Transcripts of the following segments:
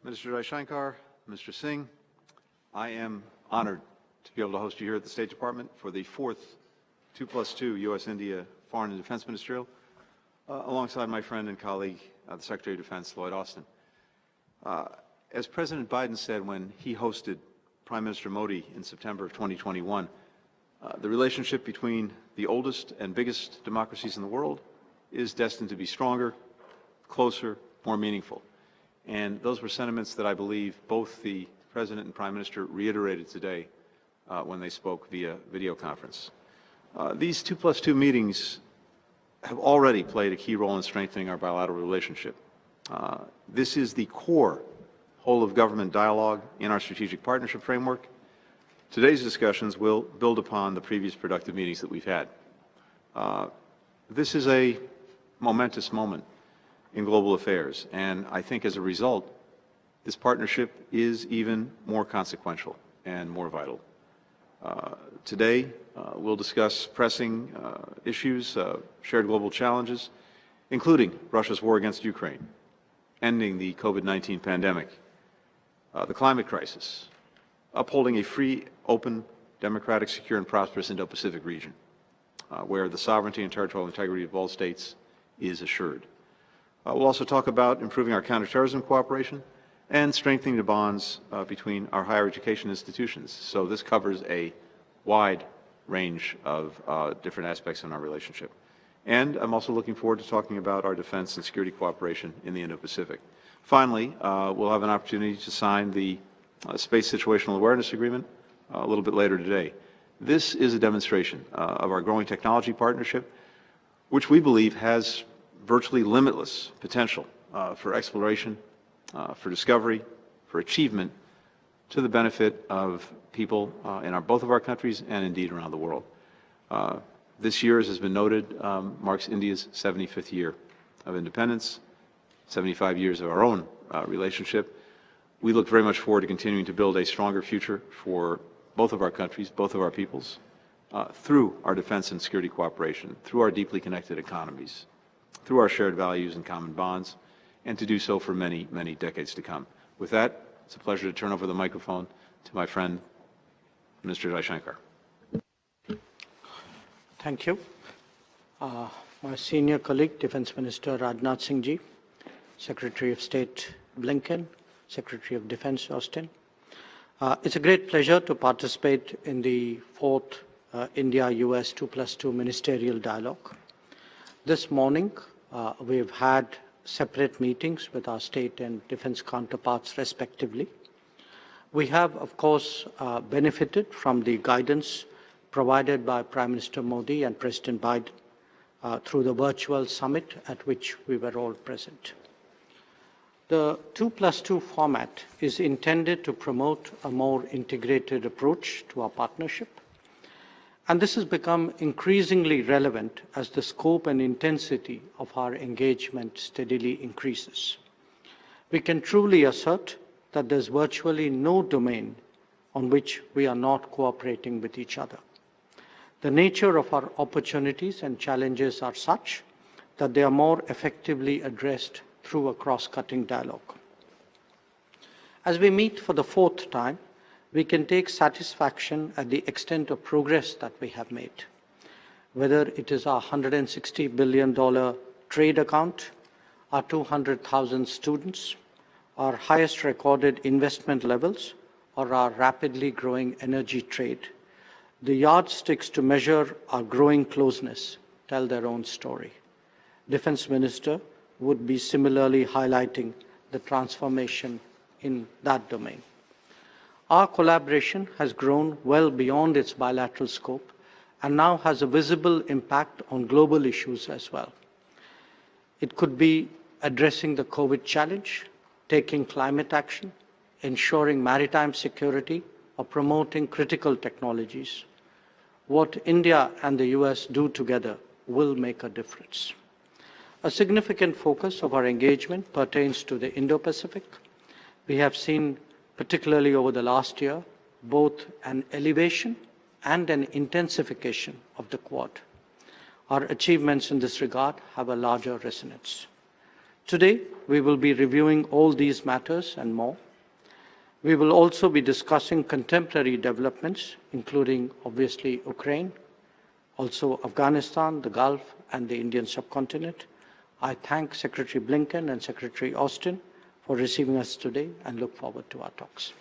Minister Jaishankar, Mr. Singh, I am honored to be able to host you here at the State Department for the fourth 2+2 U.S.-India Foreign and Defense Ministerial, alongside my friend and colleague, the Secretary of Defense, Lloyd. As President Biden said when he hosted Prime Minister Modi in September of 2021, the relationship between the oldest and biggest democracies in the world is destined to be stronger, closer, more meaningful. And those were sentiments that I believe both the President and Prime Minister reiterated today when they spoke via video conference. These 2+2 meetings have already played a key role in strengthening our bilateral relationship. This is the core whole-of-government dialogue in our strategic partnership framework. Today's discussions will build upon the previous productive meetings that we've had. This is a momentous moment in global affairs, and I think as a result, this partnership is even more consequential and more vital. Today, we'll discuss pressing issues, shared global challenges, including Russia's war against Ukraine, ending the COVID-19 pandemic, the climate crisis, upholding a free, open, democratic, secure, and prosperous Indo-Pacific region, where the sovereignty and territorial integrity of all states is assured. We'll also talk about improving our counterterrorism cooperation and strengthening the bonds between our higher education institutions. So this covers a wide range of different aspects in our relationship. And I'm also looking forward to talking about our defense and security cooperation in the Indo-Pacific. Finally, we'll have an opportunity to sign the Space Situational Awareness Agreement a little bit later today. This is a demonstration of our growing technology partnership, which we believe has virtually limitless potential for exploration, for discovery, for achievement, to the benefit of people in both of our countries and indeed around the world. This year, as has been noted, marks India's 75th year of independence, 75 years of our own relationship. We look very much forward to continuing to build a stronger future for both of our countries, both of our peoples, through our defense and security cooperation, through our deeply connected economies, through our shared values and common bonds, and to do so for many, many decades to come. With that, it's a pleasure to turn over the microphone to my friend, Minister Jaishankar. Thank you. My senior colleague, Defense Minister Rajnath Singh ji, Secretary of State Blinken, Secretary of Defense Austin. It's a great pleasure to participate in the fourth India-US 2+2 Ministerial Dialogue. This morning, we've had separate meetings with our state and defense counterparts respectively. We have, of course, benefited from the guidance provided by Prime Minister Modi and President Biden through the virtual summit at which we were all present. The 2+2 format is intended to promote a more integrated approach to our partnership. And this has become increasingly relevant as the scope and intensity of our engagement steadily increases. We can truly assert that there's virtually no domain on which we are not cooperating with each other. The nature of our opportunities and challenges are such that they are more effectively addressed through a cross-cutting dialogue. As we meet for the fourth time, we can take satisfaction at the extent of progress that we have made. Whether it is our $160 billion trade account, our 200,000 students, our highest recorded investment levels, or our rapidly growing energy trade, the yardsticks to measure our growing closeness tell their own story. Defense Minister would be similarly highlighting the transformation in that domain. Our collaboration has grown well beyond its bilateral scope and now has a visible impact on global issues as well. It could be addressing the COVID challenge, taking climate action, ensuring maritime security, or promoting critical technologies. What India and the US do together will make a difference. A significant focus of our engagement pertains to the Indo-Pacific. We have seen, particularly over the last year, both an elevation and an intensification of the Quad. Our achievements in this regard have a larger resonance. Today, we will be reviewing all these matters and more. We will also be discussing contemporary developments, including, obviously, Ukraine, also Afghanistan, the Gulf, and the Indian subcontinent. I thank Secretary Blinken and Secretary Austin for receiving us today and look forward to our talks.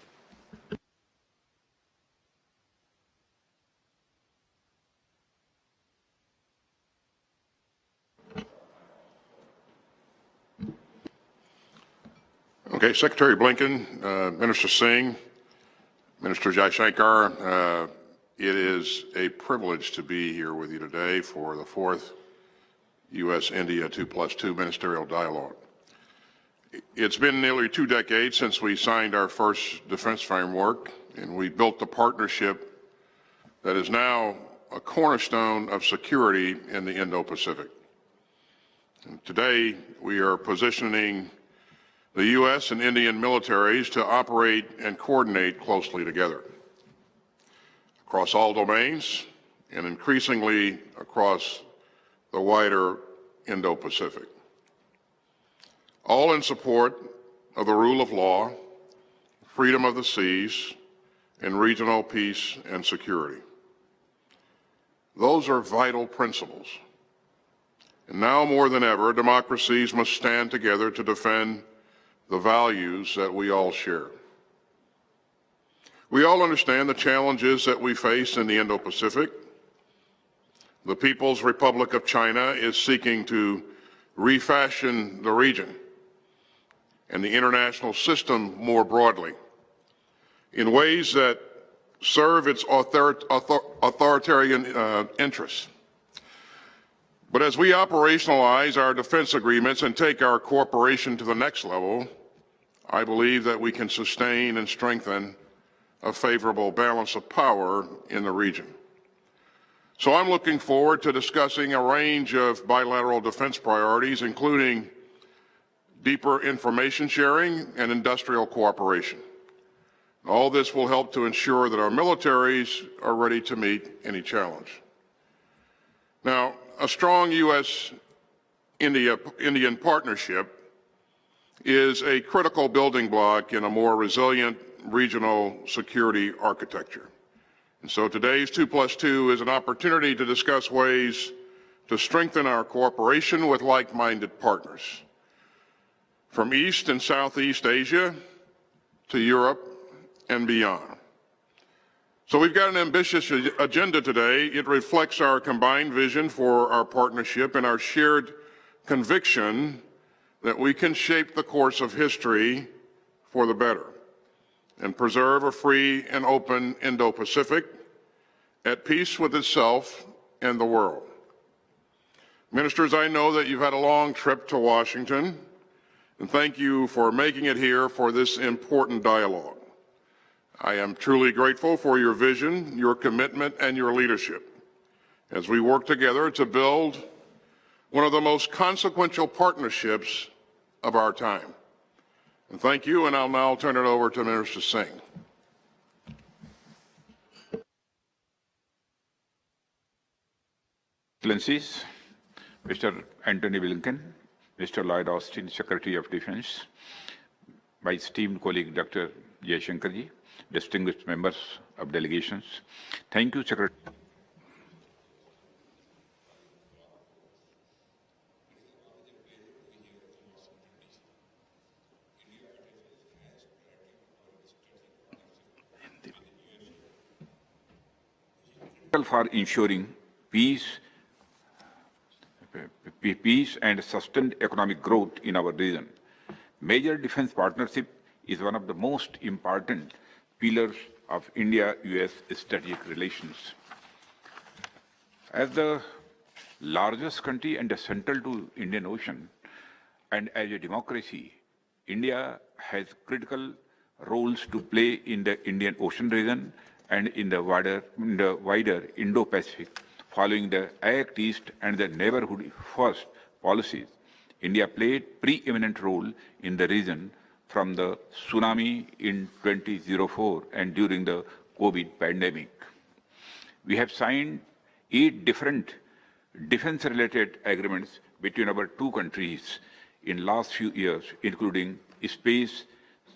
Okay, Secretary Blinken, Minister Singh, Minister Jaishankar, it is a privilege to be here with you today for the fourth U.S.-India 2+2 Ministerial Dialogue. It's been nearly 2 decades since we signed our first defense framework, and we built a partnership that is now a cornerstone of security in the Indo-Pacific. Today, we are positioning the U.S. and Indian militaries to operate and coordinate closely together across all domains and increasingly across the wider Indo-Pacific, all in support of the rule of law, freedom of the seas, and regional peace and security. Those are vital principles. And now more than ever, democracies must stand together to defend the values that we all share. We all understand the challenges that we face in the Indo-Pacific. The People's Republic of China is seeking to refashion the region and the international system more broadly in ways that serve its authoritarian interests. But as we operationalize our defense agreements and take our cooperation to the next level, I believe that we can sustain and strengthen a favorable balance of power in the region. So I'm looking forward to discussing a range of bilateral defense priorities, including deeper information sharing and industrial cooperation. All this will help to ensure that our militaries are ready to meet any challenge. Now, a strong U.S.-Indian partnership is a critical building block in a more resilient regional security architecture. And so today's 2+2 is an opportunity to discuss ways to strengthen our cooperation with like-minded partners, from East and Southeast Asia to Europe and beyond. So we've got an ambitious agenda today. It reflects our combined vision for our partnership and our shared conviction that we can shape the course of history for the better and preserve a free and open Indo-Pacific at peace with itself and the world. Ministers, I know that you've had a long trip to Washington, and thank you for making it here for this important dialogue. I am truly grateful for your vision, your commitment, and your leadership as we work together to build one of the most consequential partnerships of our time. And thank you, and I'll now turn it over to Minister Singh. Excellencies, Mr. Antony Blinken, Mr. Lloyd Austin, Secretary of Defense, my esteemed colleague Dr. Jaishankar ji, distinguished members of delegations. Thank you, Secretary. For ensuring peace and sustained economic growth in our region. Major defense partnership is one of the most important pillars of India-US strategic relations. As the largest country and central to Indian Ocean, and as a democracy, India has critical roles to play in the Indian Ocean region and in the wider Indo-Pacific. Following the Act East and the Neighborhood First policies, India played preeminent role in the region from the tsunami in 2004 and during the COVID pandemic. We have signed 8 different defense-related agreements between our two countries, in last few years, including Space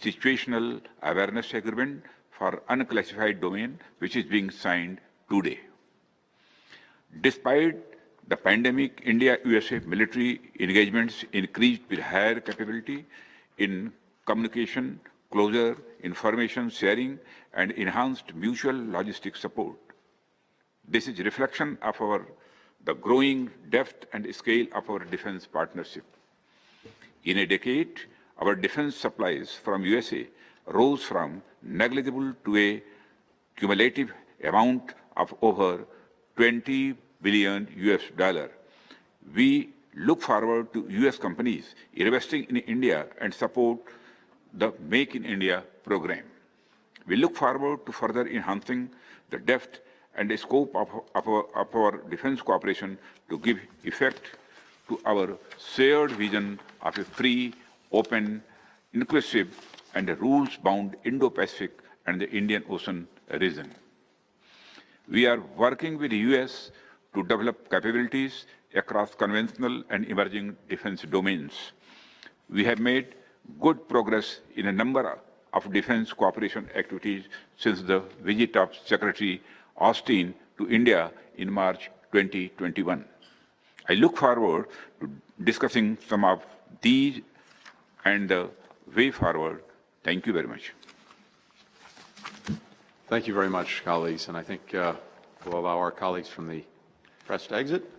Situational Awareness Agreement for Unclassified Domain, which is being signed today. Despite the pandemic, India-USA military engagements increased with higher capability in communication, closer information sharing, and enhanced mutual logistics support. This is a reflection of the growing depth and scale of our defense partnership. In a decade, our defense supplies from USA rose from negligible to a cumulative amount of over $20 billion US. We look forward to US companies investing in India and support the Make in India program. We look forward to further enhancing the depth and the scope of our defense cooperation to give effect to our shared vision of a free, open, inclusive, and a rules-bound Indo-Pacific and the Indian Ocean region. We are working with the US to develop capabilities across conventional and emerging defense domains. We have made good progress in a number of defense cooperation activities since the visit of Secretary Austin to India in March 2021. I look forward to discussing some of these and the way forward. Thank you very much. Thank you very much, colleagues. And I think we'll allow our colleagues from the press to exit.